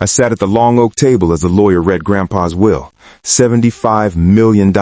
I sat at the long oak table as the lawyer read Grandpa's will. $75 million.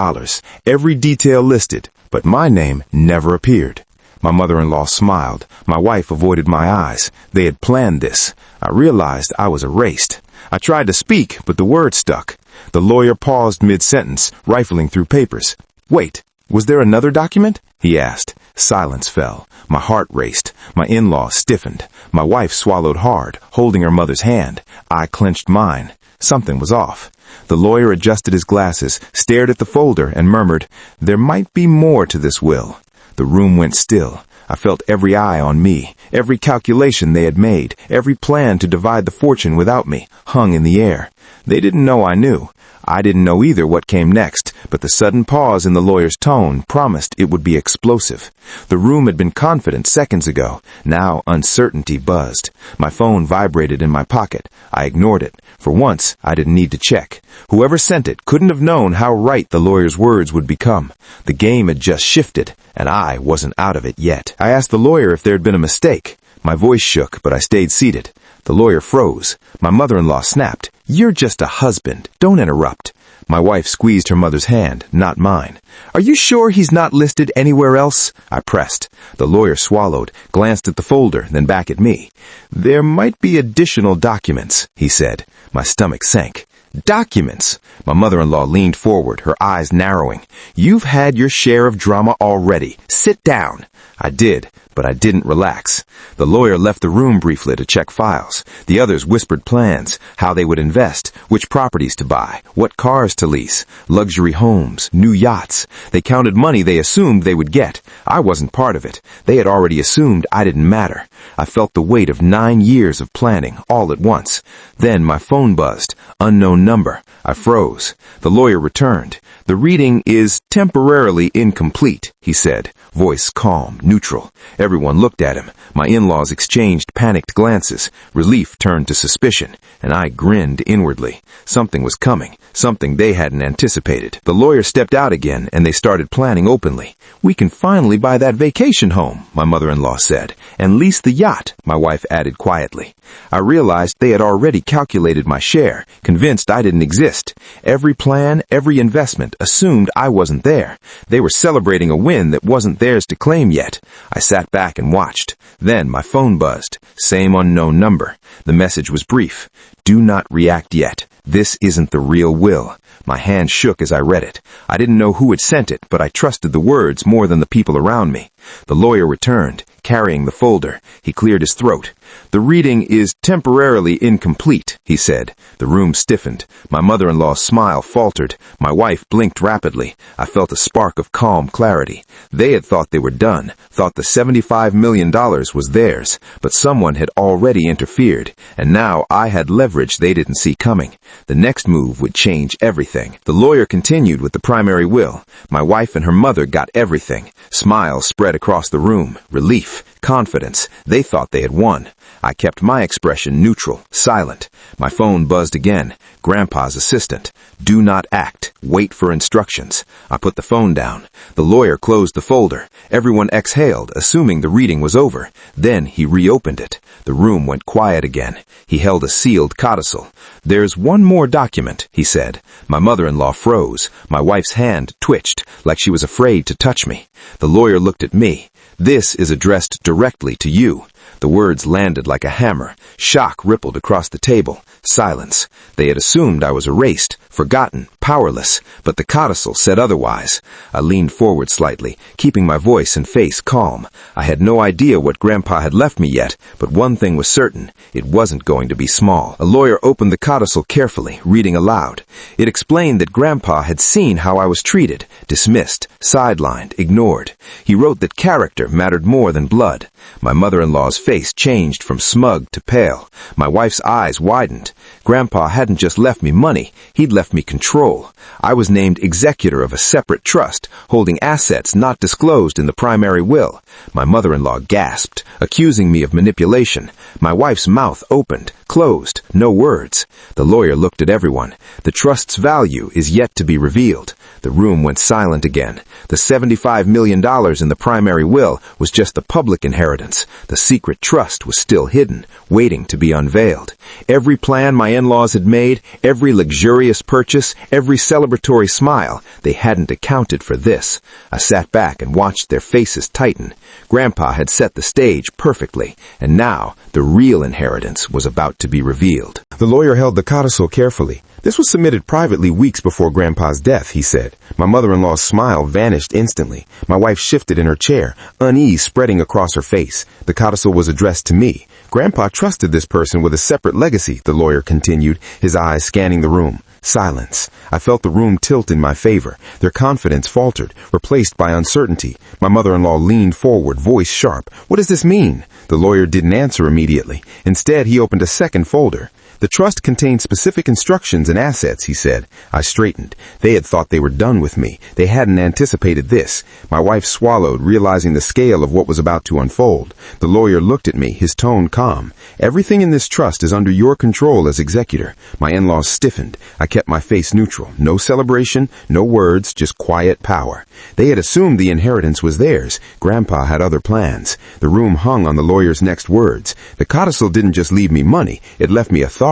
Every detail listed, but my name never appeared. My mother-in-law smiled. My wife avoided my eyes. They had planned this. I realized I was erased. I tried to speak, but the words stuck. The lawyer paused mid-sentence, rifling through papers. "Wait, was there another document?" he asked. Silence fell. My heart raced. My in-laws stiffened. My wife swallowed hard, holding her mother's hand. I clenched mine. Something was off. The lawyer adjusted his glasses, stared at the folder, and murmured, "There might be more to this will." The room went still. I felt every eye on me. Every calculation they had made, every plan to divide the fortune without me, hung in the air. They didn't know I knew. I didn't know either what came next, but the sudden pause in the lawyer's tone promised it would be explosive. The room had been confident seconds ago. Now uncertainty buzzed. My phone vibrated in my pocket. I ignored it. For once, I didn't need to check. Whoever sent it couldn't have known how right the lawyer's words would become. The game had just shifted, and I wasn't out of it yet. I asked the lawyer if there had been a mistake. My voice shook, but I stayed seated. The lawyer froze. My mother-in-law snapped, "You're just a husband. Don't interrupt." My wife squeezed her mother's hand, not mine. "Are you sure he's not listed anywhere else?" I pressed. The lawyer swallowed, glanced at the folder, then back at me. "There might be additional documents," he said. My stomach sank. "Documents?" My mother-in-law leaned forward, her eyes narrowing. "You've had your share of drama already. Sit down." I did, but I didn't relax. The lawyer left the room briefly to check files. The others whispered plans, how they would invest, which properties to buy, what cars to lease, luxury homes, new yachts. They counted money they assumed they would get. I wasn't part of it. They had already assumed I didn't matter. I felt the weight of 9 years of planning, all at once. Then my phone buzzed. Unknown number. I froze. The lawyer returned. "The reading is temporarily incomplete," he said, voice calm, neutral. Everyone looked at him. My in-laws exchanged panicked glances. Relief turned to suspicion, and I grinned inwardly. Something was coming, something they hadn't anticipated. The lawyer stepped out again, and they started planning openly. "We can finally buy that vacation home," my mother-in-law said, "and lease the yacht," my wife added quietly. I realized they had already calculated my share, convinced I didn't exist. Every plan, every investment assumed I wasn't there. They were celebrating a win that wasn't theirs to claim yet. I sat back and watched. Then my phone buzzed. Same unknown number. The message was brief. "Do not react yet. This isn't the real will." My hand shook as I read it. I didn't know who had sent it, but I trusted the words more than the people around me. The lawyer returned, carrying the folder. He cleared his throat. "The reading is temporarily incomplete," he said. The room stiffened. My mother-in-law's smile faltered. My wife blinked rapidly. I felt a spark of calm clarity. They had thought they were done, thought the $75 million was theirs, but someone had already interfered, and now I had leverage they didn't see coming. The next move would change everything. The lawyer continued with the primary will. My wife and her mother got everything. Smiles spread across the room. Relief. Confidence. They thought they had won. I kept my expression neutral, silent. My phone buzzed again. Grandpa's assistant. "Do not act. Wait for instructions." I put the phone down. The lawyer closed the folder. Everyone exhaled, assuming the reading was over. Then he reopened it. The room went quiet again. He held a sealed codicil. "There's one more document," he said. My mother-in-law froze. My wife's hand twitched, like she was afraid to touch me. The lawyer looked at me. "This is addressed directly to you." The words landed like a hammer. Shock rippled across the table. Silence. They had assumed I was erased, forgotten, powerless, but the codicil said otherwise. I leaned forward slightly, keeping my voice and face calm. I had no idea what Grandpa had left me yet, but one thing was certain. It wasn't going to be small. A lawyer opened the codicil carefully, reading aloud. It explained that Grandpa had seen how I was treated, dismissed, sidelined, ignored. He wrote that character mattered more than blood. My mother-in-law's face changed from smug to pale. My wife's eyes widened. Grandpa hadn't just left me money, he'd left me control. I was named executor of a separate trust, holding assets not disclosed in the primary will. My mother-in-law gasped, accusing me of manipulation. My wife's mouth opened, closed, no words. The lawyer looked at everyone. The trust's value is yet to be revealed. The room went silent again. The $75 million in the primary will was just the public inheritance. The secret trust was still hidden, waiting to be unveiled. Every plan plan my in-laws had made, every luxurious purchase, every celebratory smile, they hadn't accounted for this. I sat back and watched their faces tighten. Grandpa had set the stage perfectly, and now the real inheritance was about to be revealed. The lawyer held the codicil carefully. This was submitted privately weeks before Grandpa's death, he said. My mother-in-law's smile vanished instantly. My wife shifted in her chair, unease spreading across her face. The codicil was addressed to me. Grandpa trusted this person with a separate legacy, the lawyer continued, his eyes scanning the room. Silence. I felt the room tilt in my favor. Their confidence faltered, replaced by uncertainty. My mother-in-law leaned forward, voice sharp. What does this mean? The lawyer didn't answer immediately. Instead, he opened a second folder. The trust contained specific instructions and assets, he said. I straightened. They had thought they were done with me. They hadn't anticipated this. My wife swallowed, realizing the scale of what was about to unfold. The lawyer looked at me, his tone calm. Everything in this trust is under your control as executor. My in-laws stiffened. I kept my face neutral. No celebration, no words, just quiet power. They had assumed the inheritance was theirs. Grandpa had other plans. The room hung on the lawyer's next words. The codicil didn't just leave me money, it left me authority.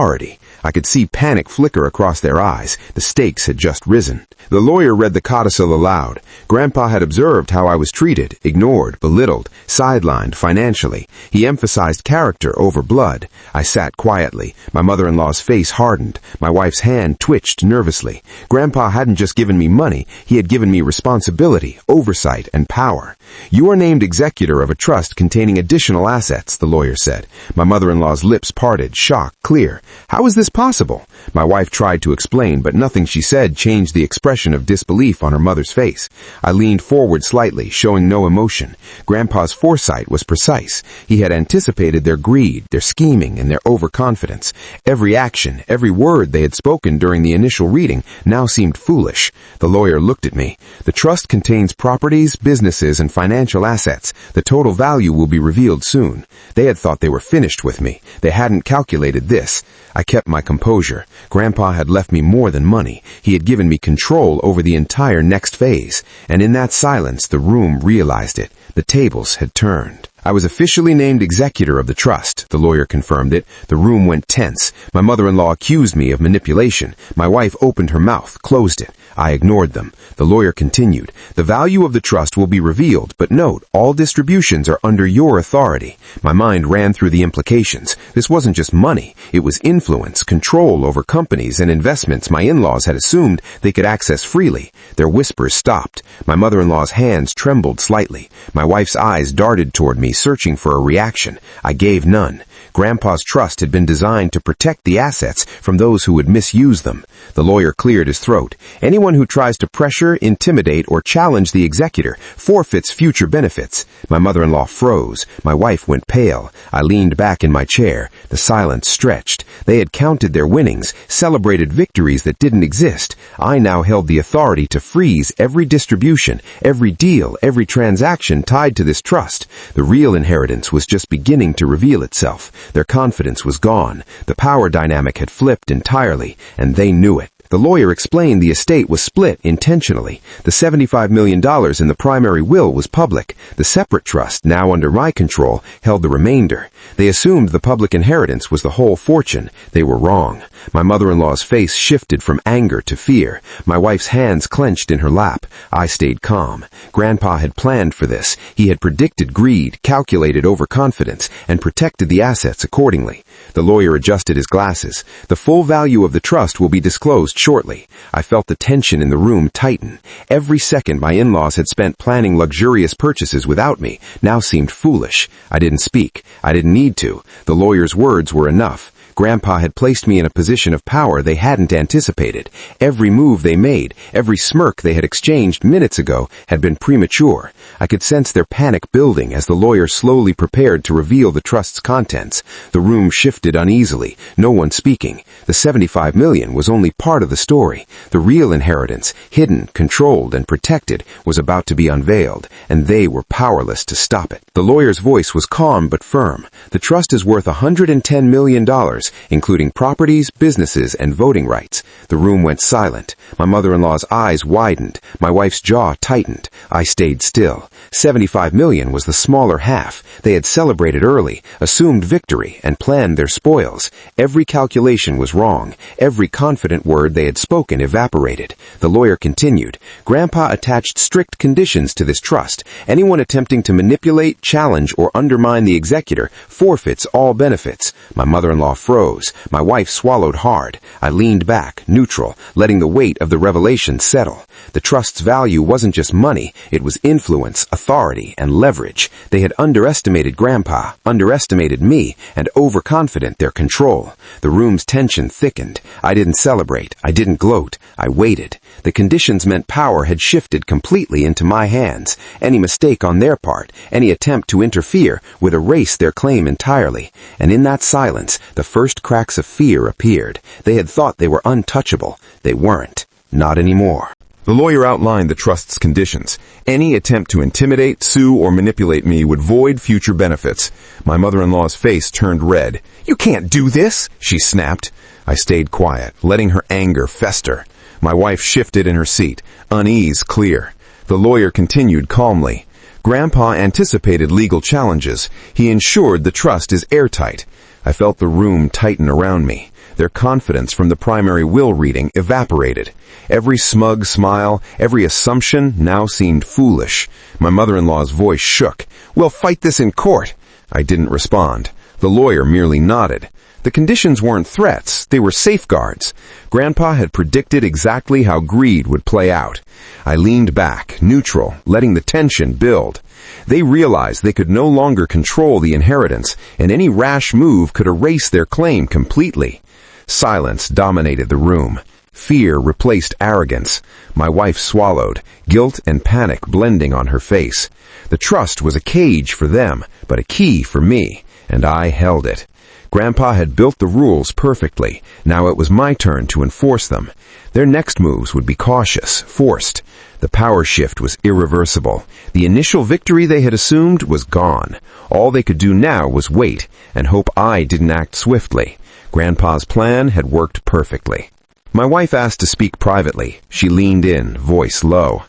I could see panic flicker across their eyes. The stakes had just risen. The lawyer read the codicil aloud. Grandpa had observed how I was treated, ignored, belittled, sidelined financially. He emphasized character over blood. I sat quietly. My mother-in-law's face hardened. My wife's hand twitched nervously. Grandpa hadn't just given me money. He had given me responsibility, oversight, and power. You are named executor of a trust containing additional assets, the lawyer said. My mother-in-law's lips parted, shock clear. How is this possible? My wife tried to explain, but nothing she said changed the expression of disbelief on her mother's face. I leaned forward slightly, showing no emotion. Grandpa's foresight was precise. He had anticipated their greed, their scheming, and their overconfidence. Every action, every word they had spoken during the initial reading now seemed foolish. The lawyer looked at me. The trust contains properties, businesses, and financial assets. The total value will be revealed soon. They had thought they were finished with me. They hadn't calculated this. I kept my composure. Grandpa had left me more than money. He had given me control over the entire next phase. And in that silence, the room realized it. The tables had turned. I was officially named executor of the trust. The lawyer confirmed it. The room went tense. My mother-in-law accused me of manipulation. My wife opened her mouth, closed it. I ignored them. The lawyer continued. The value of the trust will be revealed, but note, all distributions are under your authority. My mind ran through the implications. This wasn't just money. It was influence, control over companies and investments my in-laws had assumed they could access freely. Their whispers stopped. My mother-in-law's hands trembled slightly. My wife's eyes darted toward me, searching for a reaction. I gave none. Grandpa's trust had been designed to protect the assets from those who would misuse them. The lawyer cleared his throat. Anyone who tries to pressure, intimidate, or challenge the executor forfeits future benefits. My mother-in-law froze. My wife went pale. I leaned back in my chair. The silence stretched. They had counted their winnings, celebrated victories that didn't exist. I now held the authority to freeze every distribution, every deal, every transaction tied to this trust. The real inheritance was just beginning to reveal itself. Their confidence was gone. The power dynamic had flipped entirely, and they knew it. The lawyer explained the estate was split intentionally. The $75 million in the primary will was public. The separate trust, now under my control, held the remainder. They assumed the public inheritance was the whole fortune. They were wrong. My mother-in-law's face shifted from anger to fear. My wife's hands clenched in her lap. I stayed calm. Grandpa had planned for this. He had predicted greed, calculated overconfidence, and protected the assets accordingly. The lawyer adjusted his glasses. The full value of the trust will be disclosed shortly. I felt the tension in the room tighten. Every second my in-laws had spent planning luxurious purchases without me now seemed foolish. I didn't speak. I didn't need to. The lawyer's words were enough. Grandpa had placed me in a position of power they hadn't anticipated. Every move they made, every smirk they had exchanged minutes ago had been premature. I could sense their panic building as the lawyer slowly prepared to reveal the trust's contents. The room shifted uneasily, no one speaking. The $75 million was only part of the story. The real inheritance, hidden, controlled, and protected, was about to be unveiled, and they were powerless to stop it. The lawyer's voice was calm but firm. The trust is worth $110 million, matters, including properties, businesses, and voting rights. The room went silent. My mother-in-law's eyes widened. My wife's jaw tightened. I stayed still. $75 million was the smaller half. They had celebrated early, assumed victory, and planned their spoils. Every calculation was wrong. Every confident word they had spoken evaporated. The lawyer continued. Grandpa attached strict conditions to this trust. Anyone attempting to manipulate, challenge, or undermine the executor forfeits all benefits. My mother-in-law froze. My wife swallowed hard. I leaned back, neutral, letting the weight of the revelation settle. The trust's value wasn't just money, it was influence, authority, and leverage. They had underestimated Grandpa, underestimated me, and overconfident their control. The room's tension thickened. I didn't celebrate. I didn't gloat. I waited. The conditions meant power had shifted completely into my hands. Any mistake on their part, any attempt to interfere, would erase their claim entirely. And in that silence, the first cracks of fear appeared. They had thought they were untouchable. They weren't. Not anymore. The lawyer outlined the trust's conditions. Any attempt to intimidate, sue, or manipulate me would void future benefits. My mother-in-law's face turned red. "You can't do this!" she snapped. I stayed quiet, letting her anger fester. My wife shifted in her seat, unease clear. The lawyer continued calmly. Grandpa anticipated legal challenges. He ensured the trust is airtight. I felt the room tighten around me. Their confidence from the primary will reading evaporated. Every smug smile, every assumption now seemed foolish. My mother-in-law's voice shook. "We'll fight this in court." I didn't respond. The lawyer merely nodded. The conditions weren't threats, they were safeguards. Grandpa had predicted exactly how greed would play out. I leaned back, neutral, letting the tension build. They realized they could no longer control the inheritance, and any rash move could erase their claim completely. Silence dominated the room. Fear replaced arrogance. My wife swallowed, guilt and panic blending on her face. The trust was a cage for them, but a key for me, and I held it. Grandpa had built the rules perfectly. Now it was my turn to enforce them. Their next moves would be cautious, forced. The power shift was irreversible. The initial victory they had assumed was gone. All they could do now was wait and hope I didn't act swiftly. Grandpa's plan had worked perfectly. My wife asked to speak privately. She leaned in, voice low.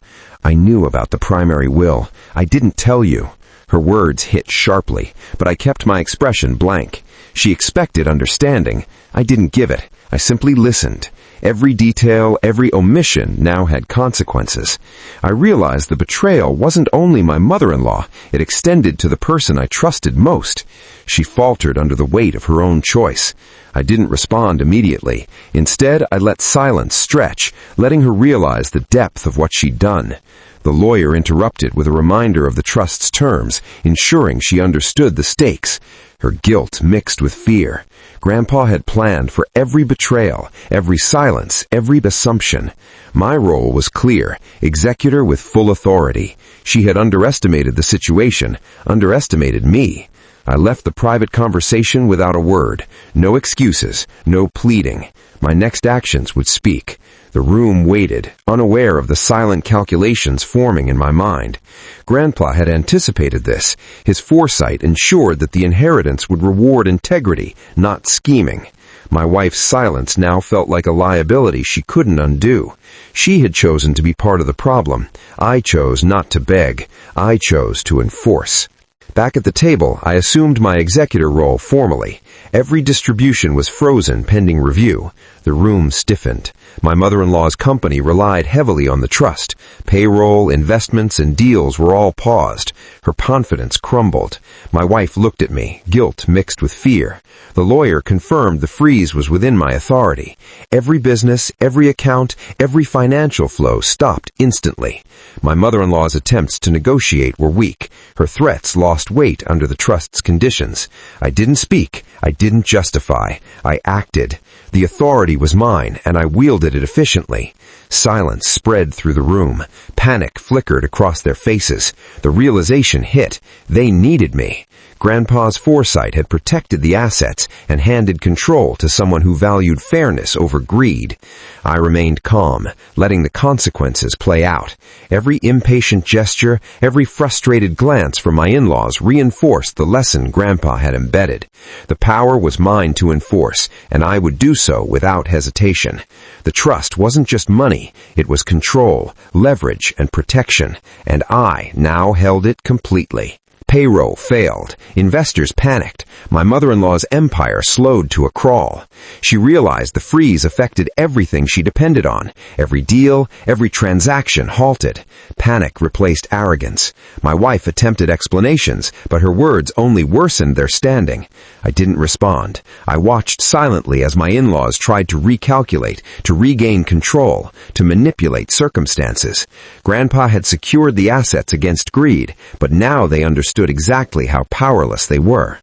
"I knew about the primary will. I didn't tell you." Her words hit sharply, but I kept my expression blank. She expected understanding. I didn't give it. I simply listened. Every detail, every omission now had consequences. I realized the betrayal wasn't only my mother-in-law, it extended to the person I trusted most. She faltered under the weight of her own choice. I didn't respond immediately. Instead, I let silence stretch, letting her realize the depth of what she'd done. The lawyer interrupted with a reminder of the trust's terms, ensuring she understood the stakes. Her guilt mixed with fear. Grandpa had planned for every betrayal, every silence, every assumption. My role was clear, executor with full authority. She had underestimated the situation, underestimated me. I left the private conversation without a word. No excuses, no pleading. My next actions would speak. The room waited, unaware of the silent calculations forming in my mind. Grandpa had anticipated this. His foresight ensured that the inheritance would reward integrity, not scheming. My wife's silence now felt like a liability she couldn't undo. She had chosen to be part of the problem. I chose not to beg. I chose to enforce. Back at the table, I assumed my executor role formally. Every distribution was frozen pending review. The room stiffened. My mother-in-law's company relied heavily on the trust. Payroll, investments, and deals were all paused. Her confidence crumbled. My wife looked at me, guilt mixed with fear. The lawyer confirmed the freeze was within my authority. Every business, every account, every financial flow stopped instantly. My mother-in-law's attempts to negotiate were weak. Her threats lost weight under the trust's conditions. I didn't speak. I didn't justify. I acted. The authority was mine, and I wielded it efficiently. Silence spread through the room. Panic flickered across their faces. The realization hit. They needed me. Grandpa's foresight had protected the assets and handed control to someone who valued fairness over greed. I remained calm, letting the consequences play out. Every impatient gesture, every frustrated glance from my in-laws mother-in-laws reinforced the lesson Grandpa had embedded. The power was mine to enforce, and I would do so without hesitation. The trust wasn't just money, it was control, leverage, and protection, and I now held it completely. Payroll failed. Investors panicked. My mother-in-law's empire slowed to a crawl. She realized the freeze affected everything she depended on. Every deal, every transaction halted. Panic replaced arrogance. My wife attempted explanations, but her words only worsened their standing. I didn't respond. I watched silently as my in-laws tried to recalculate, to regain control, to manipulate circumstances. Grandpa had secured the assets against greed, but now they understood exactly how powerless they were.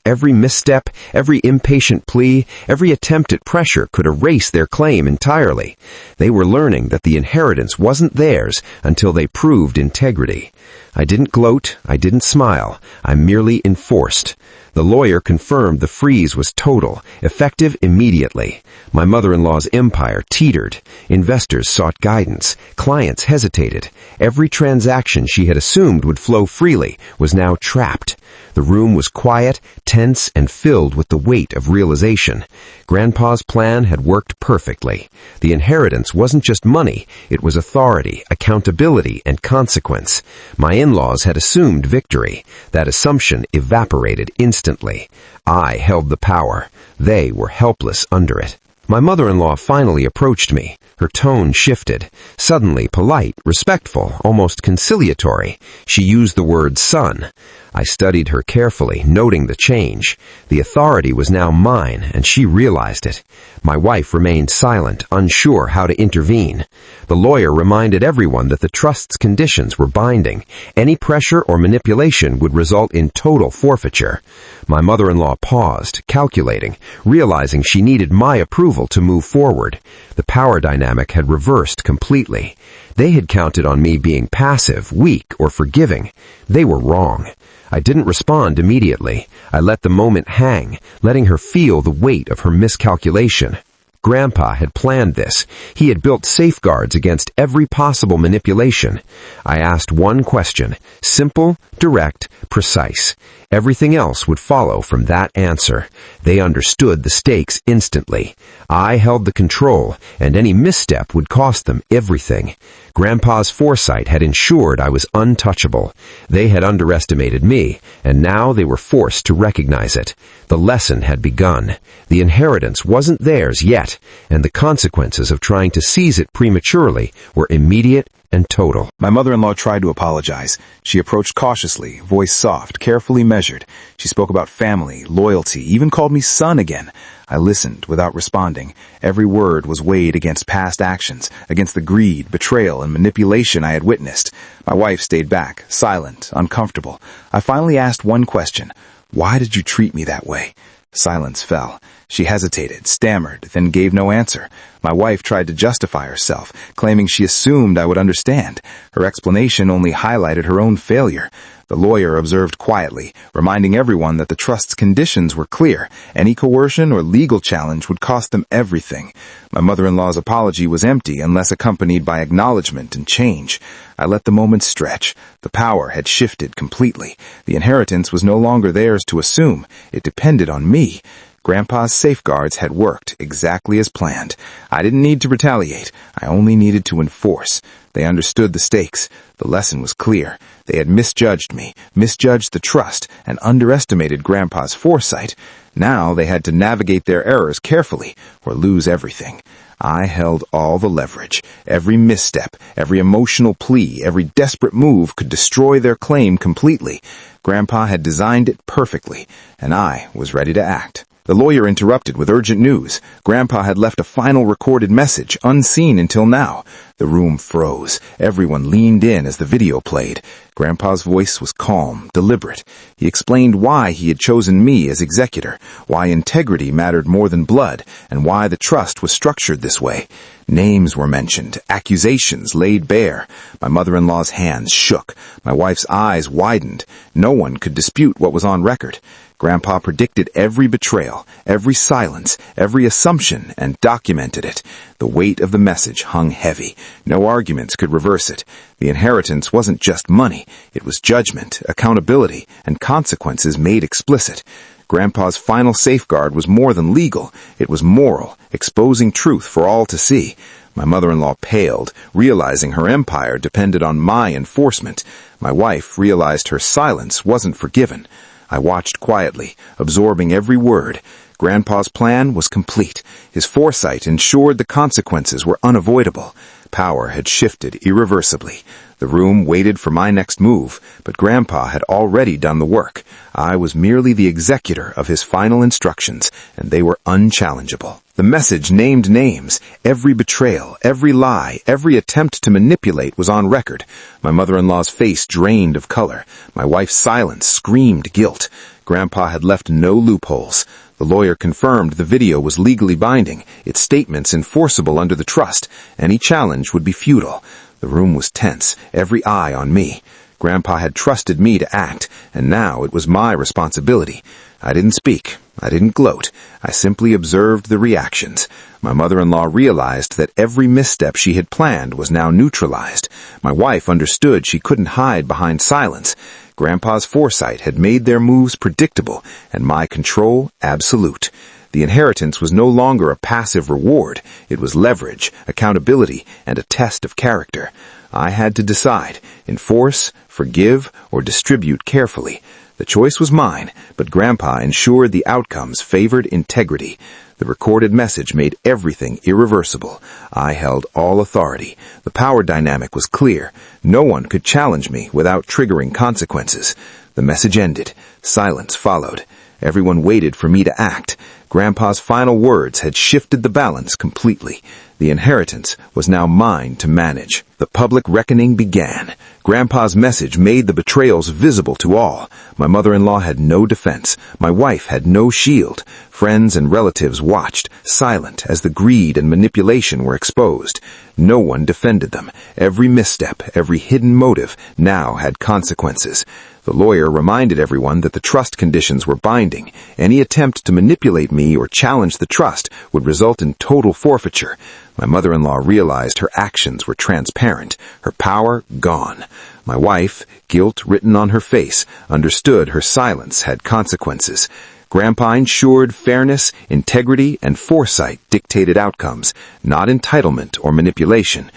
Every misstep, every impatient plea, every attempt at pressure could erase their claim entirely. They were learning that the inheritance wasn't theirs until they proved integrity. I didn't gloat, I didn't smile, I merely enforced. The lawyer confirmed the freeze was total, effective immediately. My mother-in-law's empire teetered. Investors sought guidance. Clients hesitated. Every transaction she had assumed would flow freely was now trapped. The room was quiet, tense, and filled with the weight of realization. Grandpa's plan had worked perfectly. The inheritance wasn't just money, it was authority, accountability, and consequence. My in-laws had assumed victory. That assumption evaporated instantly. I held the power. They were helpless under it. My mother-in-law finally approached me. Her tone shifted. Suddenly polite, respectful, almost conciliatory. She used the word son. I studied her carefully, noting the change. The authority was now mine, and she realized it. My wife remained silent, unsure how to intervene. The lawyer reminded everyone that the trust's conditions were binding. Any pressure or manipulation would result in total forfeiture. My mother-in-law paused, calculating, realizing she needed my approval to move forward. The power dynamic had reversed completely. They had counted on me being passive, weak, or forgiving. They were wrong. I didn't respond immediately. I let the moment hang, letting her feel the weight of her miscalculation. Grandpa had planned this. He had built safeguards against every possible manipulation. I asked one question, simple, direct, precise. Everything else would follow from that answer. They understood the stakes instantly. I held the control, and any misstep would cost them everything. Grandpa's foresight had ensured I was untouchable. They had underestimated me, and now they were forced to recognize it. The lesson had begun. The inheritance wasn't theirs yet, and the consequences of trying to seize it prematurely were immediate and total. My mother-in-law tried to apologize. She approached cautiously, voice soft, carefully measured. She spoke about family, loyalty, even called me son again. I listened without responding. Every word was weighed against past actions, against the greed, betrayal, and manipulation I had witnessed. My wife stayed back, silent, uncomfortable. I finally asked one question. Why did you treat me that way? Silence fell. She hesitated, stammered, then gave no answer. My wife tried to justify herself, claiming she assumed I would understand. Her explanation only highlighted her own failure. The lawyer observed quietly, reminding everyone that the trust's conditions were clear. Any coercion or legal challenge would cost them everything. My mother-in-law's apology was empty unless accompanied by acknowledgement and change. I let the moment stretch. The power had shifted completely. The inheritance was no longer theirs to assume. It depended on me. Grandpa's safeguards had worked exactly as planned. I didn't need to retaliate. I only needed to enforce. They understood the stakes. The lesson was clear. They had misjudged me, misjudged the trust, and underestimated Grandpa's foresight. Now they had to navigate their errors carefully or lose everything. I held all the leverage. Every misstep, every emotional plea, every desperate move could destroy their claim completely. Grandpa had designed it perfectly, and I was ready to act. The lawyer interrupted with urgent news. Grandpa had left a final recorded message, unseen until now. The room froze. Everyone leaned in as the video played. Grandpa's voice was calm, deliberate. He explained why he had chosen me as executor, why integrity mattered more than blood, and why the trust was structured this way. Names were mentioned, accusations laid bare. My mother-in-law's hands shook. My wife's eyes widened. No one could dispute what was on record. Grandpa predicted every betrayal, every silence, every assumption, and documented it. The weight of the message hung heavy. No arguments could reverse it. The inheritance wasn't just money. It was judgment, accountability, and consequences made explicit. Grandpa's final safeguard was more than legal. It was moral, exposing truth for all to see. My mother-in-law paled, realizing her empire depended on my enforcement. My wife realized her silence wasn't forgiven. I watched quietly, absorbing every word. Grandpa's plan was complete. His foresight ensured the consequences were unavoidable. Power had shifted irreversibly. The room waited for my next move, but Grandpa had already done the work. I was merely the executor of his final instructions, and they were unchallengeable. The message named names. Every betrayal, every lie, every attempt to manipulate was on record. My mother-in-law's face drained of color. My wife's silence screamed guilt. Grandpa had left no loopholes. The lawyer confirmed the video was legally binding, its statements enforceable under the trust. Any challenge would be futile. The room was tense, every eye on me. Grandpa had trusted me to act, and now it was my responsibility. I didn't speak. I didn't gloat. I simply observed the reactions. My mother-in-law realized that every misstep she had planned was now neutralized. My wife understood she couldn't hide behind silence. Grandpa's foresight had made their moves predictable, and my control absolute. The inheritance was no longer a passive reward. It was leverage, accountability, and a test of character. I had to decide, enforce, forgive, or distribute carefully. The choice was mine, but Grandpa ensured the outcomes favored integrity. The recorded message made everything irreversible. I held all authority. The power dynamic was clear. No one could challenge me without triggering consequences. The message ended. Silence followed. Everyone waited for me to act. Grandpa's final words had shifted the balance completely. The inheritance was now mine to manage. The public reckoning began. Grandpa's message made the betrayals visible to all. My mother-in-law had no defense. My wife had no shield. Friends and relatives watched, silent as the greed and manipulation were exposed. No one defended them. Every misstep, every hidden motive now had consequences. The lawyer reminded everyone that the trust conditions were binding. Any attempt to manipulate me or challenge the trust would result in total forfeiture. My mother-in-law realized her actions were transparent, her power gone. My wife, guilt written on her face, understood her silence had consequences. Grandpa ensured fairness, integrity, and foresight dictated outcomes, not entitlement or manipulation.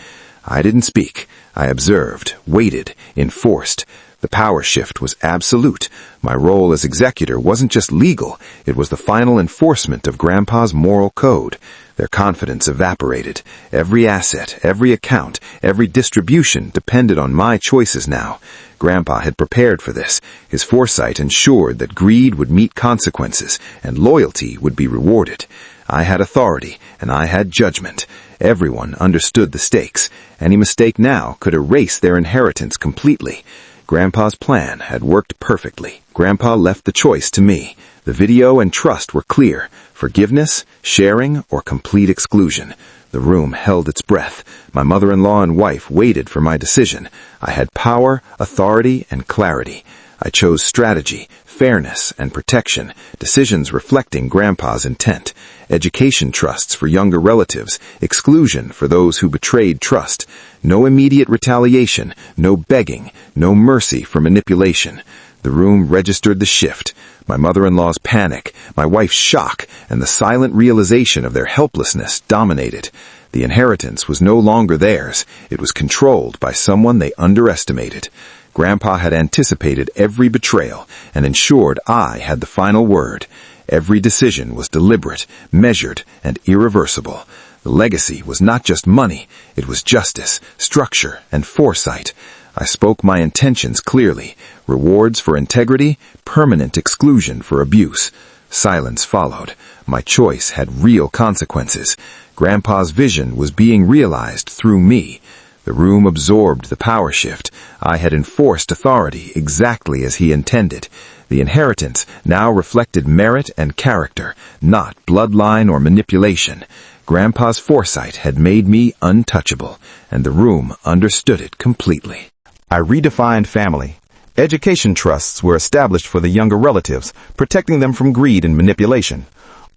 I didn't speak. I observed, waited, enforced. The power shift was absolute. My role as executor wasn't just legal, it was the final enforcement of Grandpa's moral code. Their confidence evaporated. Every asset, every account, every distribution depended on my choices now. Grandpa had prepared for this. His foresight ensured that greed would meet consequences and loyalty would be rewarded. I had authority, and I had judgment. Everyone understood the stakes. Any mistake now could erase their inheritance completely. Grandpa's plan had worked perfectly. Grandpa left the choice to me. The video and trust were clear. Forgiveness, sharing, or complete exclusion. The room held its breath. My mother-in-law and wife waited for my decision. I had power, authority, and clarity. I chose strategy, fairness, and protection, decisions reflecting Grandpa's intent. Education trusts for younger relatives, exclusion for those who betrayed trust. No immediate retaliation, no begging, no mercy for manipulation. The room registered the shift. My mother-in-law's panic, my wife's shock, and the silent realization of their helplessness dominated. The inheritance was no longer theirs. It was controlled by someone they underestimated. Grandpa had anticipated every betrayal and ensured I had the final word. Every decision was deliberate, measured, and irreversible. The legacy was not just money, it was justice, structure, and foresight. I spoke my intentions clearly. Rewards for integrity, permanent exclusion for abuse. Silence followed. My choice had real consequences. Grandpa's vision was being realized through me. The room absorbed the power shift. I had enforced authority exactly as he intended. The inheritance now reflected merit and character, not bloodline or manipulation. Grandpa's foresight had made me untouchable, and the room understood it completely. I redefined family. Education trusts were established for the younger relatives, protecting them from greed and manipulation.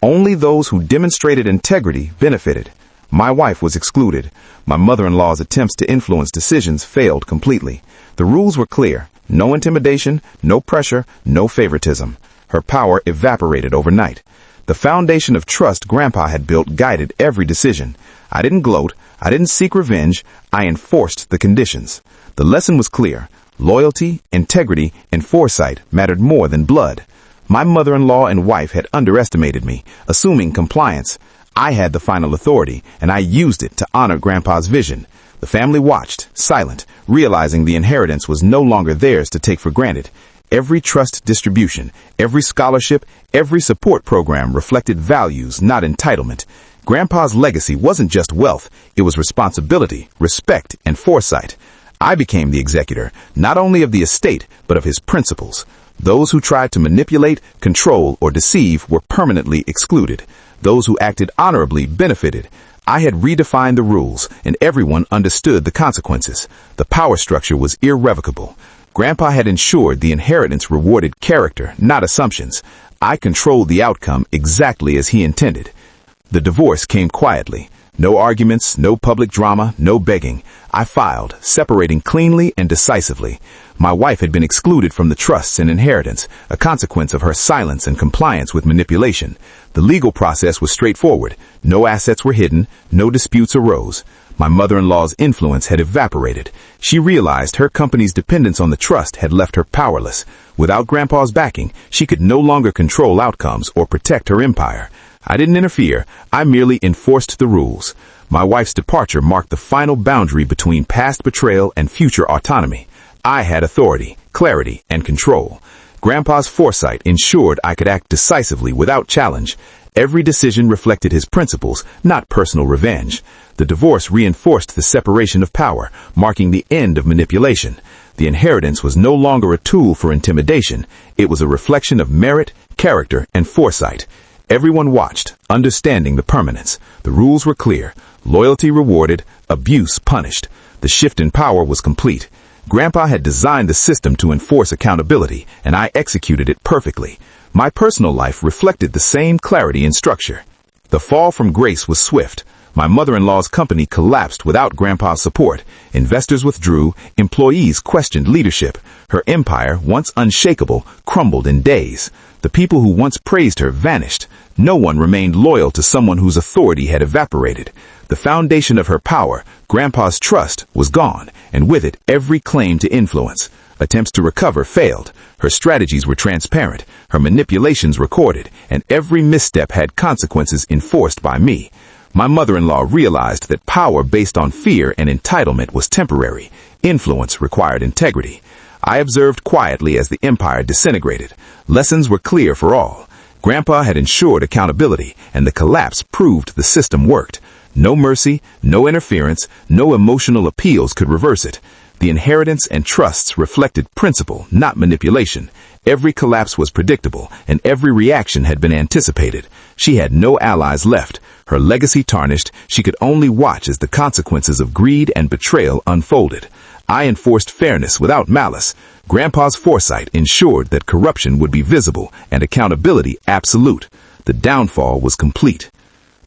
Only those who demonstrated integrity benefited. My wife was excluded. My mother-in-law's attempts to influence decisions failed completely. The rules were clear. No intimidation, no pressure, no favoritism. Her power evaporated overnight. The foundation of trust Grandpa had built guided every decision. I didn't gloat. I didn't seek revenge. I enforced the conditions. The lesson was clear. Loyalty, integrity, and foresight mattered more than blood. My mother-in-law and wife had underestimated me, assuming compliance. I had the final authority, and I used it to honor Grandpa's vision. The family watched, silent, realizing the inheritance was no longer theirs to take for granted. Every trust distribution, every scholarship, every support program reflected values, not entitlement. Grandpa's legacy wasn't just wealth, it was responsibility, respect, and foresight. I became the executor, not only of the estate, but of his principles. Those who tried to manipulate, control, or deceive were permanently excluded. Those who acted honorably benefited. I had redefined the rules, and everyone understood the consequences. The power structure was irrevocable. Grandpa had ensured the inheritance rewarded character, not assumptions. I controlled the outcome exactly as he intended. The divorce came quietly. No arguments, no public drama, no begging. I filed, separating cleanly and decisively. My wife had been excluded from the trusts and inheritance, a consequence of her silence and compliance with manipulation. The legal process was straightforward. No assets were hidden, no disputes arose. My mother-in-law's influence had evaporated. She realized her company's dependence on the trust had left her powerless. Without Grandpa's backing, she could no longer control outcomes or protect her empire. I didn't interfere. I merely enforced the rules. My wife's departure marked the final boundary between past betrayal and future autonomy. I had authority, clarity, and control. Grandpa's foresight ensured I could act decisively without challenge. Every decision reflected his principles, not personal revenge. The divorce reinforced the separation of power, marking the end of manipulation. The inheritance was no longer a tool for intimidation. It was a reflection of merit, character, and foresight. Everyone watched, understanding the permanence. The rules were clear. Loyalty rewarded, abuse punished. The shift in power was complete. Grandpa had designed the system to enforce accountability, and I executed it perfectly. My personal life reflected the same clarity and structure. The fall from grace was swift. My mother-in-law's company collapsed without Grandpa's support. Investors withdrew, employees questioned leadership. Her empire, once unshakable, crumbled in days. The people who once praised her vanished. No one remained loyal to someone whose authority had evaporated. The foundation of her power, Grandpa's trust, was gone, and with it, every claim to influence. Attempts to recover failed. Her strategies were transparent, her manipulations recorded, and every misstep had consequences enforced by me. My mother-in-law realized that power based on fear and entitlement was temporary. Influence required integrity. I observed quietly as the empire disintegrated. Lessons were clear for all. Grandpa had ensured accountability, and the collapse proved the system worked. No mercy, no interference, no emotional appeals could reverse it. The inheritance and trusts reflected principle, not manipulation. Every collapse was predictable, and every reaction had been anticipated. She had no allies left. Her legacy tarnished, she could only watch as the consequences of greed and betrayal unfolded. I enforced fairness without malice. Grandpa's foresight ensured that corruption would be visible and accountability absolute. The downfall was complete.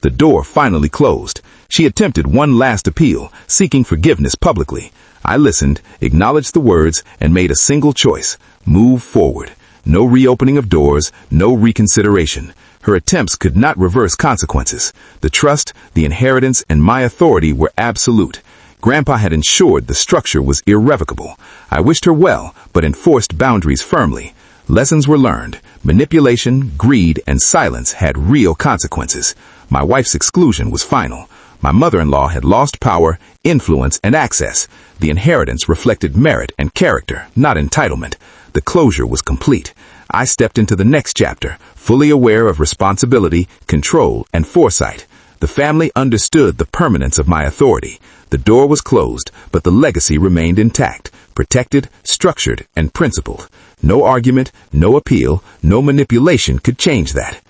The door finally closed. She attempted one last appeal, seeking forgiveness publicly. I listened, acknowledged the words, and made a single choice: move forward. No reopening of doors, no reconsideration. Her attempts could not reverse consequences. The trust, the inheritance, and my authority were absolute. Grandpa had ensured the structure was irrevocable. I wished her well, but enforced boundaries firmly. Lessons were learned. Manipulation, greed, and silence had real consequences. My wife's exclusion was final. My mother-in-law had lost power, influence, and access. The inheritance reflected merit and character, not entitlement. The closure was complete. I stepped into the next chapter, fully aware of responsibility, control, and foresight. The family understood the permanence of my authority. The door was closed, but the legacy remained intact, protected, structured, and principled. No argument, no appeal, no manipulation could change that.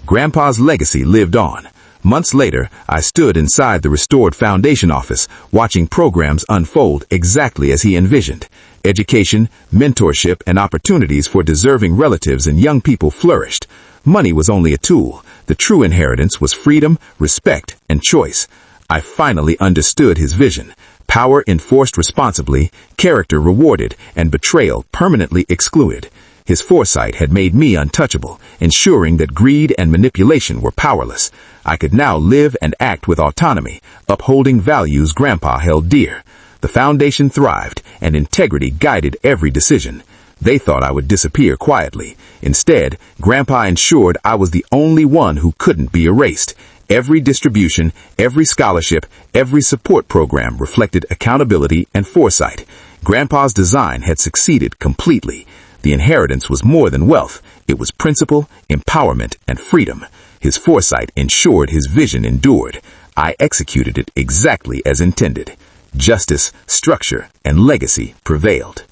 Grandpa's legacy lived on. Months later, I stood inside the restored foundation office, watching programs unfold exactly as he envisioned. Education, mentorship, and opportunities for deserving relatives and young people flourished. Money was only a tool. The true inheritance was freedom, respect, and choice. I finally understood his vision. Power enforced responsibly, character rewarded, and betrayal permanently excluded. His foresight had made me untouchable, ensuring that greed and manipulation were powerless. I could now live and act with autonomy, upholding values Grandpa held dear. The foundation thrived, and integrity guided every decision. They thought I would disappear quietly. Instead, Grandpa ensured I was the only one who couldn't be erased. Every distribution, every scholarship, every support program reflected accountability and foresight. Grandpa's design had succeeded completely. The inheritance was more than wealth. It was principle, empowerment, and freedom. His foresight ensured his vision endured. I executed it exactly as intended. Justice, structure, and legacy prevailed.